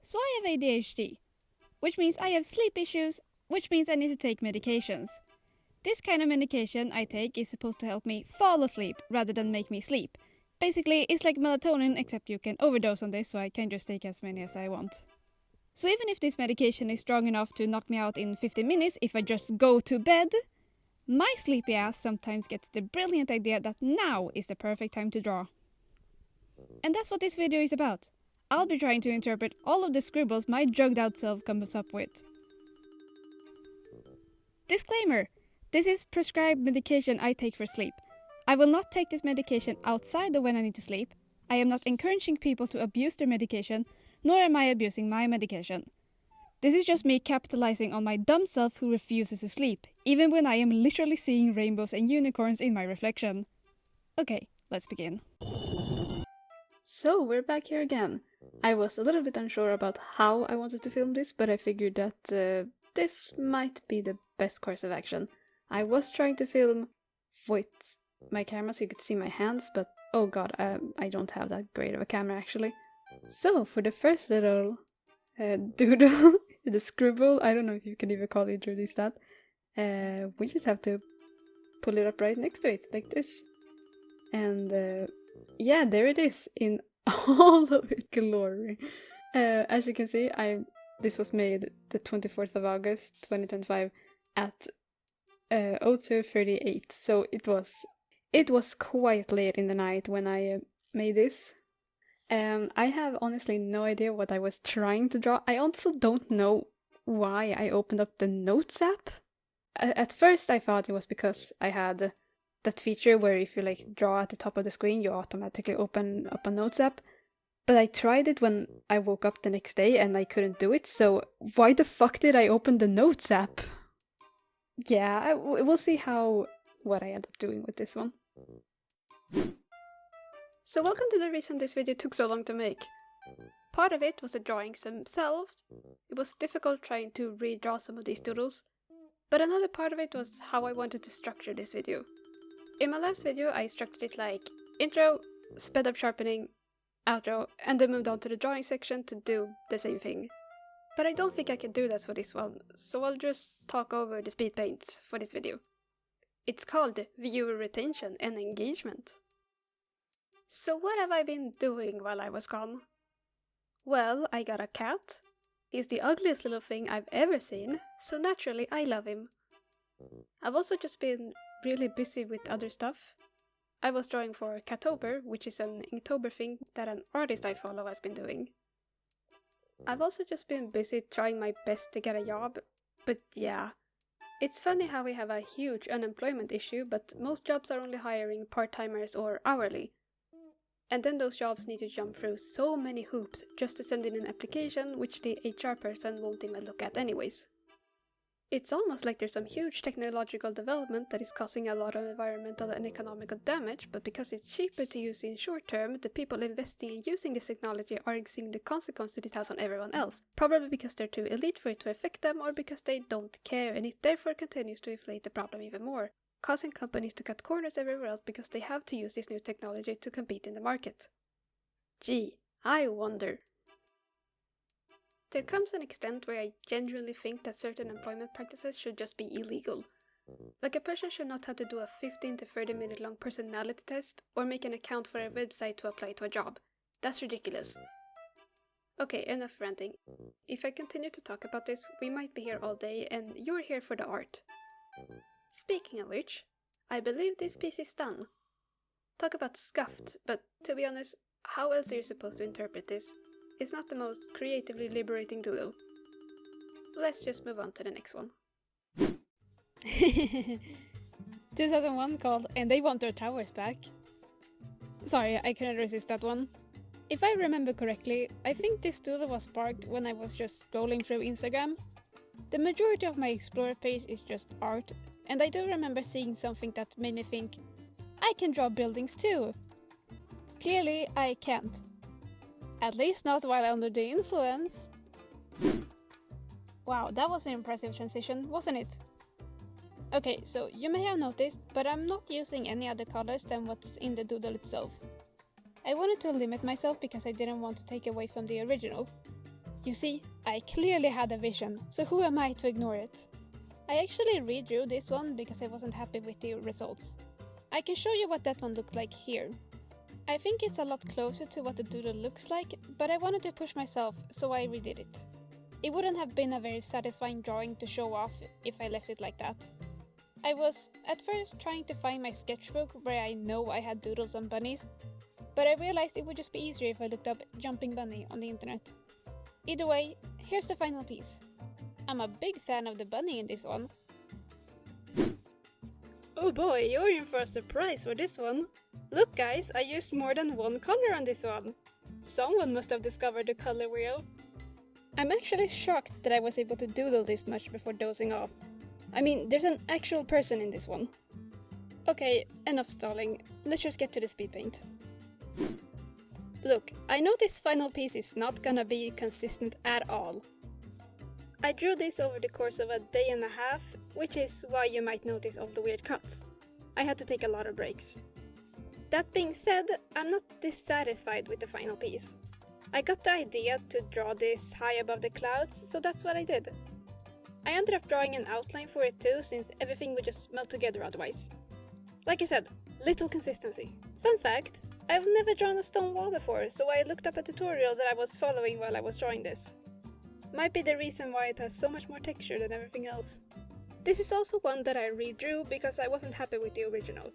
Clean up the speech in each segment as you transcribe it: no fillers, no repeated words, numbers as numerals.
So I have ADHD, which means I have sleep issues, which means I need to take medications. This kind of medication I take is supposed to help me fall asleep rather than make me sleep. Basically, it's like melatonin, except you can overdose on this, so I can just take as many as I want. So even if this medication is strong enough to knock me out in 15 minutes if I just go to bed, my sleepy ass sometimes gets the brilliant idea that now is the perfect time to draw. And that's what this video is about. I'll be trying to interpret all of the scribbles my drugged out self comes up with. Disclaimer! This is prescribed medication I take for sleep. I will not take this medication outside of when I need to sleep. I am not encouraging people to abuse their medication, nor am I abusing my medication. This is just me capitalizing on my dumb self who refuses to sleep, even when I am literally seeing rainbows and unicorns in my reflection. Okay, let's begin. So, we're back here again. I was a little bit unsure about how I wanted to film this, but I figured that this might be the best course of action. I was trying to film with my camera so you could see my hands, but oh god, I don't have that great of a camera actually. So, for the first little doodle, the scribble, I don't know if you can even call it or this that, we just have to pull it up right next to it, like this. And yeah, there it is, in all of its glory. As you can see, this was made the 24th of August 2025 at 02:38, so it was quite late in the night when I made this. I have honestly no idea what I was trying to draw. I also don't know why I opened up the Notes app. At first I thought it was because I had that feature where if you like draw at the top of the screen you automatically open up a Notes app. But I tried it when I woke up the next day and I couldn't do it, so why the fuck did I open the Notes app? Yeah, we'll see what I end up doing with this one. So welcome to the reason this video took so long to make. Part of it was the drawings themselves. It was difficult trying to redraw some of these doodles. But another part of it was how I wanted to structure this video. In my last video I structured it like intro, sped up sharpening, outro, and then moved on to the drawing section to do the same thing. But I don't think I can do that for this one, so I'll just talk over the speed paints for this video. It's called viewer retention and engagement. So what have I been doing while I was gone? Well, I got a cat. He's the ugliest little thing I've ever seen, so naturally I love him. I've also just been really busy with other stuff. I was drawing for Catober, which is an Inktober thing that an artist I follow has been doing. I've also just been busy trying my best to get a job, but yeah. It's funny how we have a huge unemployment issue, but most jobs are only hiring part-timers or hourly. And then those jobs need to jump through so many hoops just to send in an application, which the HR person won't even look at anyways. It's almost like there's some huge technological development that is causing a lot of environmental and economical damage, but because it's cheaper to use in short term, the people investing in using this technology are seeing the consequences it has on everyone else, probably because they're too elite for it to affect them or because they don't care, and it therefore continues to inflate the problem even more, causing companies to cut corners everywhere else because they have to use this new technology to compete in the market. Gee, I wonder. There comes an extent where I genuinely think that certain employment practices should just be illegal. Like a person should not have to do a 15 to 30 minute long personality test or make an account for a website to apply to a job. That's ridiculous. Okay, enough ranting. If I continue to talk about this, we might be here all day and you're here for the art. Speaking of which, I believe this piece is done. Talk about scuffed, but to be honest, how else are you supposed to interpret this? It's not the most creatively liberating doodle. Let's just move on to the next one. 2001 called And They Want Their Towers Back. Sorry, I couldn't resist that one. If I remember correctly, I think this doodle was sparked when I was just scrolling through Instagram. The majority of my Explorer page is just art, and I do remember seeing something that made me think, I can draw buildings too. Clearly, I can't. At least not while under the influence. Wow, that was an impressive transition, wasn't it? Okay, so you may have noticed, but I'm not using any other colors than what's in the doodle itself. I wanted to limit myself because I didn't want to take away from the original. You see, I clearly had a vision, so who am I to ignore it? I actually redrew this one because I wasn't happy with the results. I can show you what that one looked like here. I think it's a lot closer to what the doodle looks like, but I wanted to push myself, so I redid it. It wouldn't have been a very satisfying drawing to show off if I left it like that. I was, at first, trying to find my sketchbook where I know I had doodles on bunnies, but I realized it would just be easier if I looked up jumping bunny on the internet. Either way, here's the final piece. I'm a big fan of the bunny in this one. Oh boy, you're in for a surprise for this one. Look guys, I used more than one color on this one. Someone must have discovered the color wheel. I'm actually shocked that I was able to doodle this much before dozing off. I mean, there's an actual person in this one. Okay, enough stalling. Let's just get to the speed paint. Look, I know this final piece is not gonna be consistent at all. I drew this over the course of a day and a half, which is why you might notice all the weird cuts. I had to take a lot of breaks. That being said, I'm not dissatisfied with the final piece. I got the idea to draw this high above the clouds, so that's what I did. I ended up drawing an outline for it too, since everything would just melt together otherwise. Like I said, little consistency. Fun fact, I've never drawn a stone wall before, so I looked up a tutorial that I was following while I was drawing this. Might be the reason why it has so much more texture than everything else. This is also one that I redrew because I wasn't happy with the original.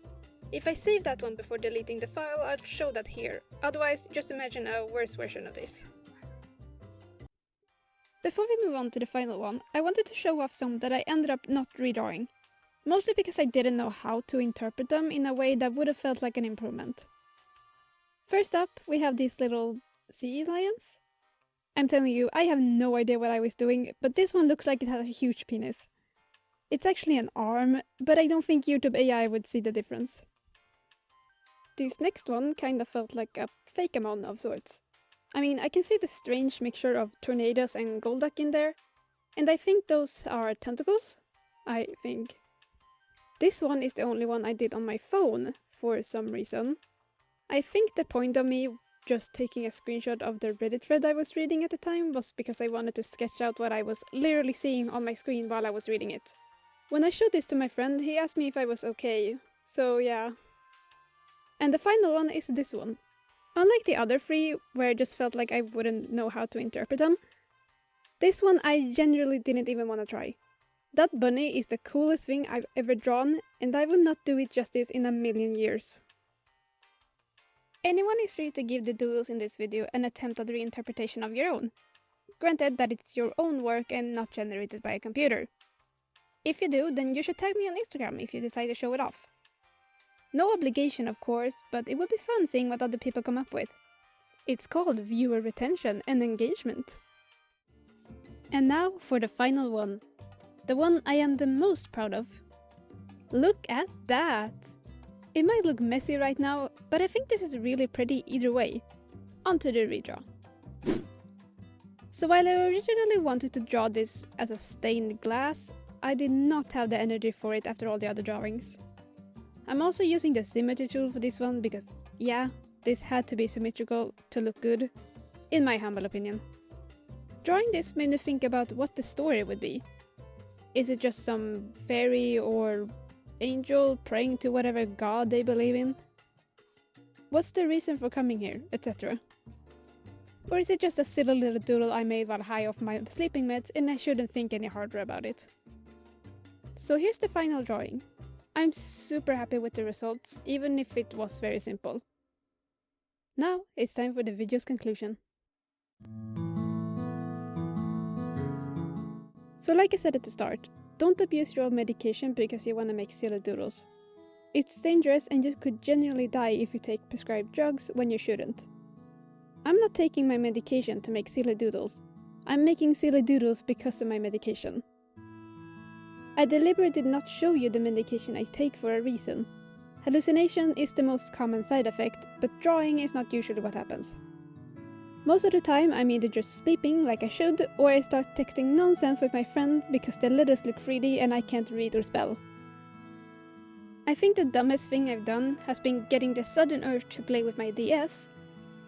If I save that one before deleting the file, I'll show that here, otherwise just imagine a worse version of this. Before we move on to the final one, I wanted to show off some that I ended up not redrawing. Mostly because I didn't know how to interpret them in a way that would have felt like an improvement. First up, we have these little sea lions. I'm telling you, I have no idea what I was doing, but this one looks like it has a huge penis. It's actually an arm, but I don't think YouTube AI would see the difference. This next one kinda felt like a fake-amon of sorts. I mean, I can see the strange mixture of tornadoes and golduck in there, and I think those are tentacles? I think. This one is the only one I did on my phone, for some reason. I think the point of me just taking a screenshot of the Reddit thread I was reading at the time was because I wanted to sketch out what I was literally seeing on my screen while I was reading it. When I showed this to my friend, he asked me if I was okay, so yeah. And the final one is this one. Unlike the other three, where I just felt like I wouldn't know how to interpret them, this one I genuinely didn't even want to try. That bunny is the coolest thing I've ever drawn, and I will not do it justice in a million years. Anyone is free to give the doodles in this video an attempt at reinterpretation of your own. Granted that it's your own work and not generated by a computer. If you do, then you should tag me on Instagram if you decide to show it off. No obligation of course, but it would be fun seeing what other people come up with. It's called viewer retention and engagement. And now for the final one. The one I am the most proud of. Look at that! It might look messy right now, but I think this is really pretty either way. Onto the redraw. So while I originally wanted to draw this as a stained glass, I did not have the energy for it after all the other drawings. I'm also using the symmetry tool for this one because, yeah, this had to be symmetrical to look good, in my humble opinion. Drawing this made me think about what the story would be. Is it just some fairy or angel praying to whatever god they believe in? What's the reason for coming here, etc.? Or is it just a silly little doodle I made while high off my sleeping meds and I shouldn't think any harder about it? So here's the final drawing. I'm super happy with the results, even if it was very simple. Now it's time for the video's conclusion. So like I said at the start, don't abuse your own medication because you want to make silly doodles. It's dangerous and you could genuinely die if you take prescribed drugs when you shouldn't. I'm not taking my medication to make silly doodles. I'm making silly doodles because of my medication. I deliberately did not show you the medication I take for a reason. Hallucination is the most common side effect, but drawing is not usually what happens. Most of the time I'm either just sleeping like I should, or I start texting nonsense with my friend because the letters look 3D and I can't read or spell. I think the dumbest thing I've done has been getting the sudden urge to play with my DS,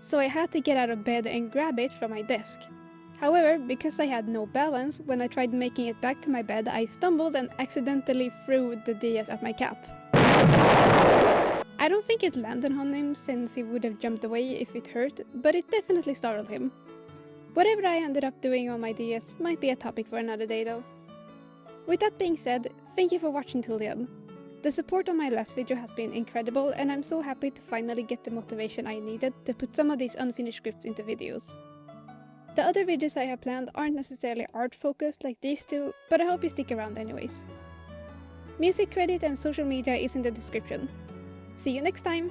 so I had to get out of bed and grab it from my desk. However, because I had no balance, when I tried making it back to my bed, I stumbled and accidentally threw the DS at my cat. I don't think it landed on him since he would have jumped away if it hurt, but it definitely startled him. Whatever I ended up doing on my DS might be a topic for another day though. With that being said, thank you for watching till the end. The support on my last video has been incredible and I'm so happy to finally get the motivation I needed to put some of these unfinished scripts into videos. The other videos I have planned aren't necessarily art focused like these two, but I hope you stick around anyways. Music credit and social media is in the description. See you next time!